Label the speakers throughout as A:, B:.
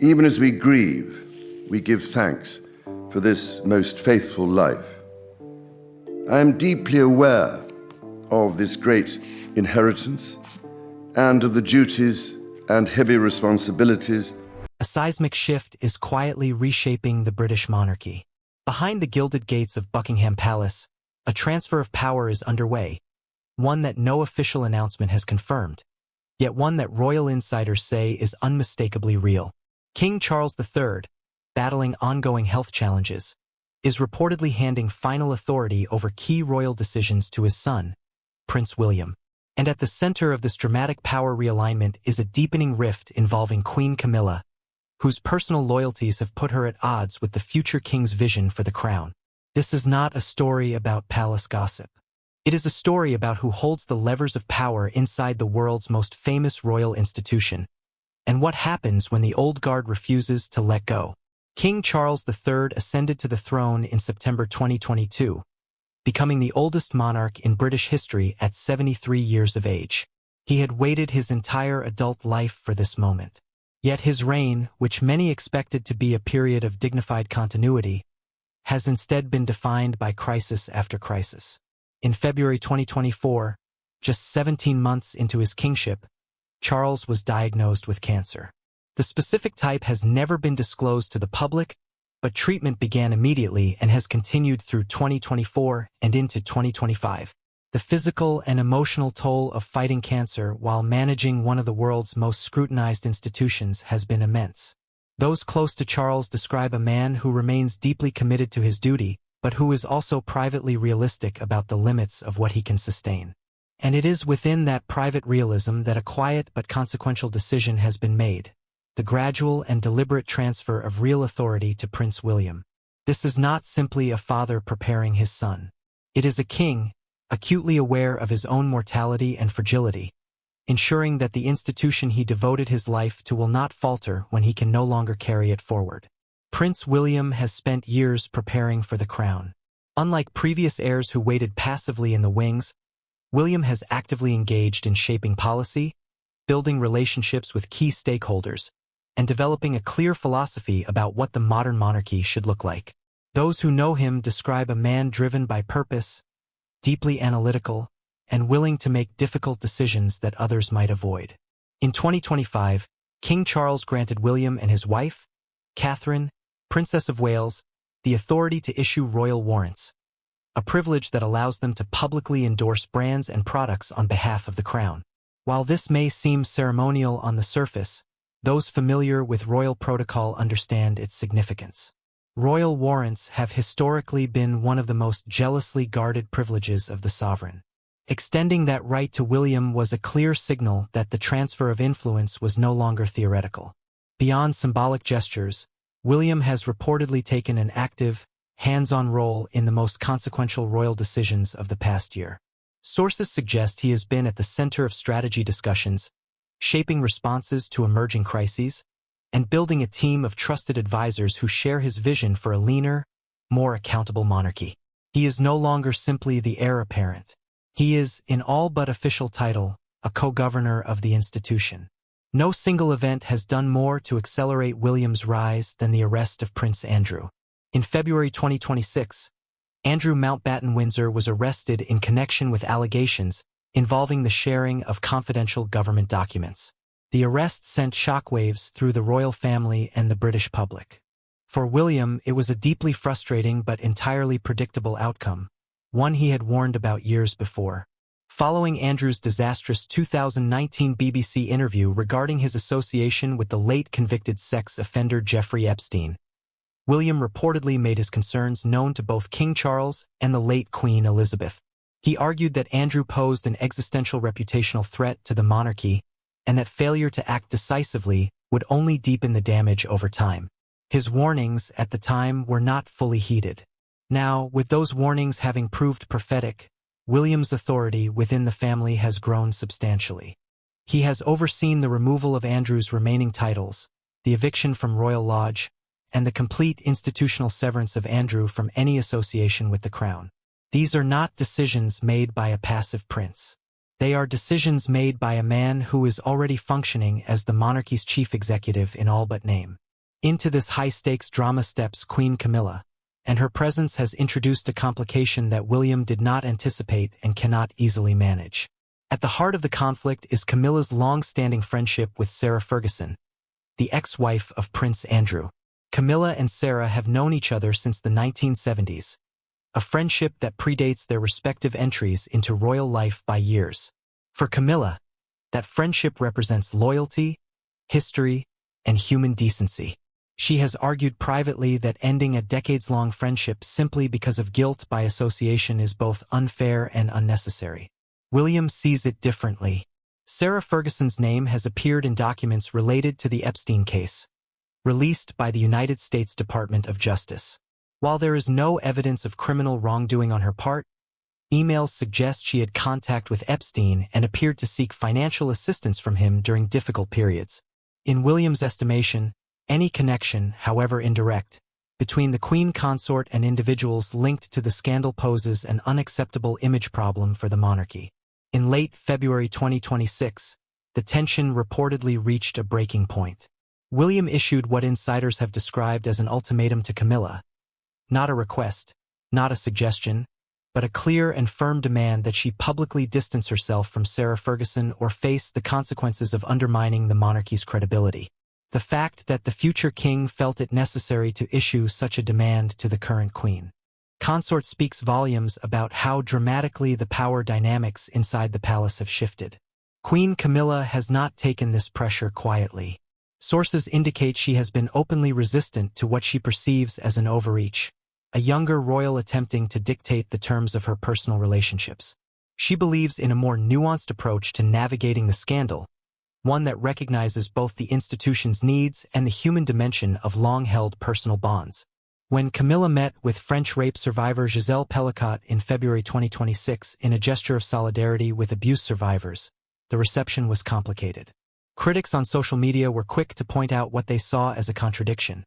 A: Even as we grieve, we give thanks for this most faithful life. I am deeply aware of this great inheritance and of the duties and heavy responsibilities.
B: A seismic shift is quietly reshaping the British monarchy. Behind the gilded gates of Buckingham Palace, a transfer of power is underway, one that no official announcement has confirmed, yet one that royal insiders say is unmistakably real. King Charles III, battling ongoing health challenges, is reportedly handing final authority over key royal decisions to his son, Prince William. And at the center of this dramatic power realignment is a deepening rift involving Queen Camilla, whose personal loyalties have put her at odds with the future king's vision for the crown. This is not a story about palace gossip. It is a story about who holds the levers of power inside the world's most famous royal institution, and what happens when the old guard refuses to let go. King Charles III ascended to the throne in September 2022, becoming the oldest monarch in British history at 73 years of age. He had waited his entire adult life for this moment. Yet his reign, which many expected to be a period of dignified continuity, has instead been defined by crisis after crisis. In February 2024, just 17 months into his kingship, Charles was diagnosed with cancer. The specific type has never been disclosed to the public, but treatment began immediately and has continued through 2024 and into 2025. The physical and emotional toll of fighting cancer while managing one of the world's most scrutinized institutions has been immense. Those close to Charles describe a man who remains deeply committed to his duty, but who is also privately realistic about the limits of what he can sustain. And it is within that private realism that a quiet but consequential decision has been made: the gradual and deliberate transfer of real authority to Prince William. This is not simply a father preparing his son. It is a king, acutely aware of his own mortality and fragility, ensuring that the institution he devoted his life to will not falter when he can no longer carry it forward. Prince William has spent years preparing for the crown. Unlike previous heirs who waited passively in the wings, William has actively engaged in shaping policy, building relationships with key stakeholders, and developing a clear philosophy about what the modern monarchy should look like. Those who know him describe a man driven by purpose, deeply analytical, and willing to make difficult decisions that others might avoid. In 2025, King Charles granted William and his wife, Catherine, Princess of Wales, the authority to issue royal warrants, a privilege that allows them to publicly endorse brands and products on behalf of the crown. While this may seem ceremonial on the surface, those familiar with royal protocol understand its significance. Royal warrants have historically been one of the most jealously guarded privileges of the sovereign. Extending that right to William was a clear signal that the transfer of influence was no longer theoretical. Beyond symbolic gestures, William has reportedly taken an active, hands-on role in the most consequential royal decisions of the past year. Sources suggest he has been at the center of strategy discussions, shaping responses to emerging crises, and building a team of trusted advisors who share his vision for a leaner, more accountable monarchy. He is no longer simply the heir apparent. He is, in all but official title, a co-governor of the institution. No single event has done more to accelerate William's rise than the arrest of Prince Andrew. In February 2026, Andrew Mountbatten Windsor was arrested in connection with allegations involving the sharing of confidential government documents. The arrest sent shockwaves through the royal family and the British public. For William, it was a deeply frustrating but entirely predictable outcome, one he had warned about years before. Following Andrew's disastrous 2019 BBC interview regarding his association with the late convicted sex offender Jeffrey Epstein, William reportedly made his concerns known to both King Charles and the late Queen Elizabeth. He argued that Andrew posed an existential reputational threat to the monarchy and that failure to act decisively would only deepen the damage over time. His warnings at the time were not fully heeded. Now, with those warnings having proved prophetic, William's authority within the family has grown substantially. He has overseen the removal of Andrew's remaining titles, the eviction from Royal Lodge, and the complete institutional severance of Andrew from any association with the crown. These are not decisions made by a passive prince. They are decisions made by a man who is already functioning as the monarchy's chief executive in all but name. Into this high-stakes drama steps Queen Camilla, and her presence has introduced a complication that William did not anticipate and cannot easily manage. At the heart of the conflict is Camilla's long-standing friendship with Sarah Ferguson, the ex-wife of Prince Andrew. Camilla and Sarah have known each other since the 1970s, a friendship that predates their respective entries into royal life by years. For Camilla, that friendship represents loyalty, history, and human decency. She has argued privately that ending a decades-long friendship simply because of guilt by association is both unfair and unnecessary. William sees it differently. Sarah Ferguson's name has appeared in documents related to the Epstein case, released by the United States Department of Justice. While there is no evidence of criminal wrongdoing on her part, emails suggest she had contact with Epstein and appeared to seek financial assistance from him during difficult periods. In William's estimation, any connection, however indirect, between the Queen consort and individuals linked to the scandal poses an unacceptable image problem for the monarchy. In late February 2026, the tension reportedly reached a breaking point. William issued what insiders have described as an ultimatum to Camilla. Not a request, not a suggestion, but a clear and firm demand that she publicly distance herself from Sarah Ferguson or face the consequences of undermining the monarchy's credibility. The fact that the future king felt it necessary to issue such a demand to the current queen consort speaks volumes about how dramatically the power dynamics inside the palace have shifted. Queen Camilla has not taken this pressure quietly. Sources indicate she has been openly resistant to what she perceives as an overreach, a younger royal attempting to dictate the terms of her personal relationships. She believes in a more nuanced approach to navigating the scandal, one that recognizes both the institution's needs and the human dimension of long-held personal bonds. When Camilla met with French rape survivor Gisèle Pellicot in February 2026 in a gesture of solidarity with abuse survivors, the reception was complicated. Critics on social media were quick to point out what they saw as a contradiction.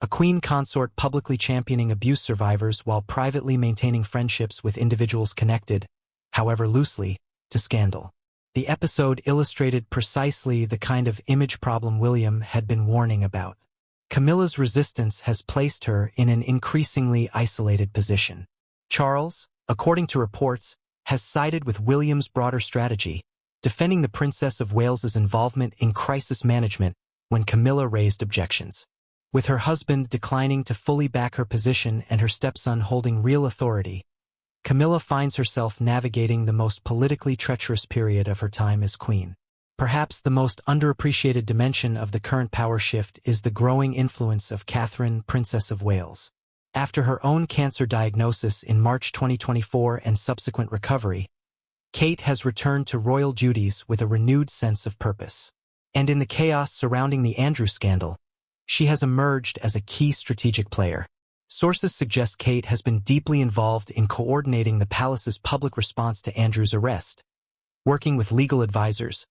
B: A queen consort publicly championing abuse survivors while privately maintaining friendships with individuals connected, however loosely, to scandal. The episode illustrated precisely the kind of image problem William had been warning about. Camilla's resistance has placed her in an increasingly isolated position. Charles, according to reports, has sided with William's broader strategy, defending the Princess of Wales's involvement in crisis management when Camilla raised objections. With her husband declining to fully back her position and her stepson holding real authority, Camilla finds herself navigating the most politically treacherous period of her time as queen. Perhaps the most underappreciated dimension of the current power shift is the growing influence of Catherine, Princess of Wales. After her own cancer diagnosis in March 2024 and subsequent recovery, Kate has returned to royal duties with a renewed sense of purpose. And in the chaos surrounding the Andrew scandal, she has emerged as a key strategic player. Sources suggest Kate has been deeply involved in coordinating the palace's public response to Andrew's arrest, working with legal advisors,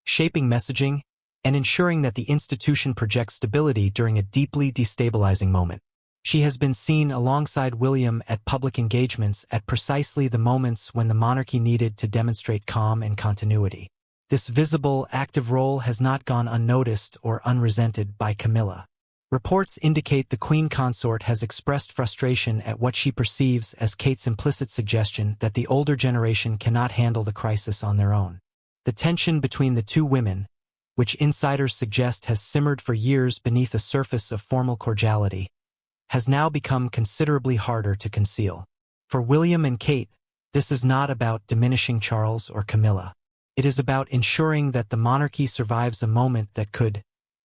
B: shaping messaging, and ensuring that the institution projects stability during a deeply destabilizing moment. She has been seen alongside William at public engagements at precisely the moments when the monarchy needed to demonstrate calm and continuity. This visible, active role has not gone unnoticed or unresented by Camilla. Reports indicate the Queen consort has expressed frustration at what she perceives as Kate's implicit suggestion that the older generation cannot handle the crisis on their own. The tension between the two women, which insiders suggest has simmered for years beneath a surface of formal cordiality, has now become considerably harder to conceal. For William and Kate, this is not about diminishing Charles or Camilla. It is about ensuring that the monarchy survives a moment that could,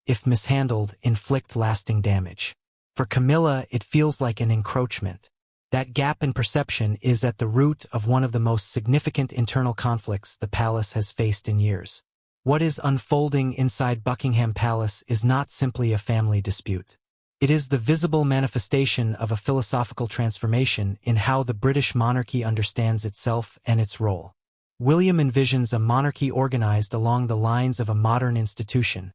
B: if mishandled, inflict lasting damage. For Camilla, it feels like an encroachment. That gap in perception is at the root of one of the most significant internal conflicts the palace has faced in years. What is unfolding inside Buckingham Palace is not simply a family dispute. It is the visible manifestation of a philosophical transformation in how the British monarchy understands itself and its role. William envisions a monarchy organized along the lines of a modern institution,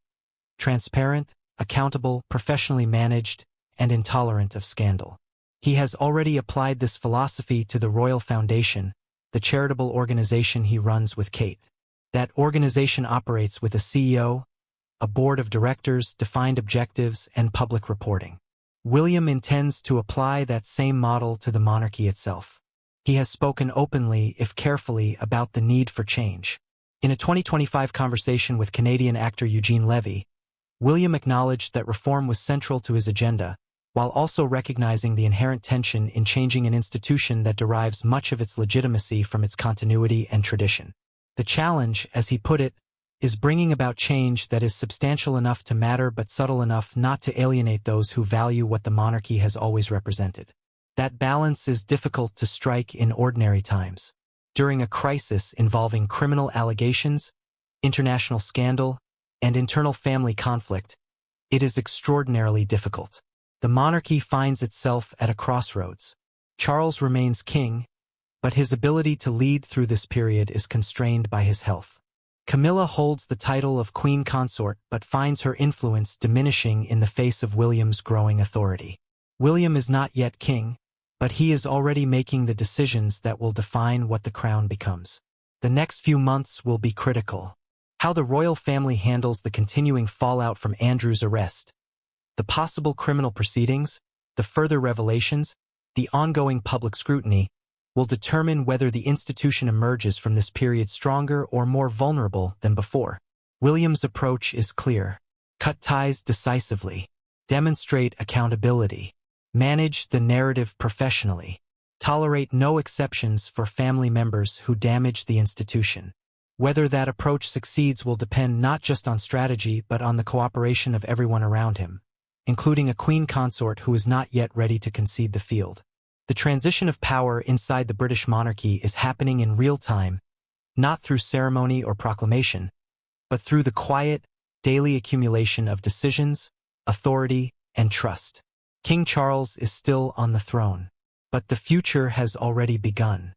B: transparent, accountable, professionally managed, and intolerant of scandal. He has already applied this philosophy to the Royal Foundation, the charitable organization he runs with Kate. That organization operates with a CEO, a board of directors, defined objectives, and public reporting. William intends to apply that same model to the monarchy itself. He has spoken openly, if carefully, about the need for change. In a 2025 conversation with Canadian actor Eugene Levy, William acknowledged that reform was central to his agenda, while also recognizing the inherent tension in changing an institution that derives much of its legitimacy from its continuity and tradition. The challenge, as he put it, is bringing about change that is substantial enough to matter but subtle enough not to alienate those who value what the monarchy has always represented. That balance is difficult to strike in ordinary times. During a crisis involving criminal allegations, international scandal, and internal family conflict, it is extraordinarily difficult. The monarchy finds itself at a crossroads. Charles remains king, but his ability to lead through this period is constrained by his health. Camilla holds the title of Queen Consort but finds her influence diminishing in the face of William's growing authority. William is not yet king, but he is already making the decisions that will define what the crown becomes. The next few months will be critical. How the royal family handles the continuing fallout from Andrew's arrest, the possible criminal proceedings, the further revelations, the ongoing public scrutiny, will determine whether the institution emerges from this period stronger or more vulnerable than before. William's approach is clear. Cut ties decisively. Demonstrate accountability. Manage the narrative professionally. Tolerate no exceptions for family members who damage the institution. Whether that approach succeeds will depend not just on strategy but on the cooperation of everyone around him, including a queen consort who is not yet ready to concede the field. The transition of power inside the British monarchy is happening in real time, not through ceremony or proclamation, but through the quiet, daily accumulation of decisions, authority, and trust. King Charles is still on the throne, but the future has already begun.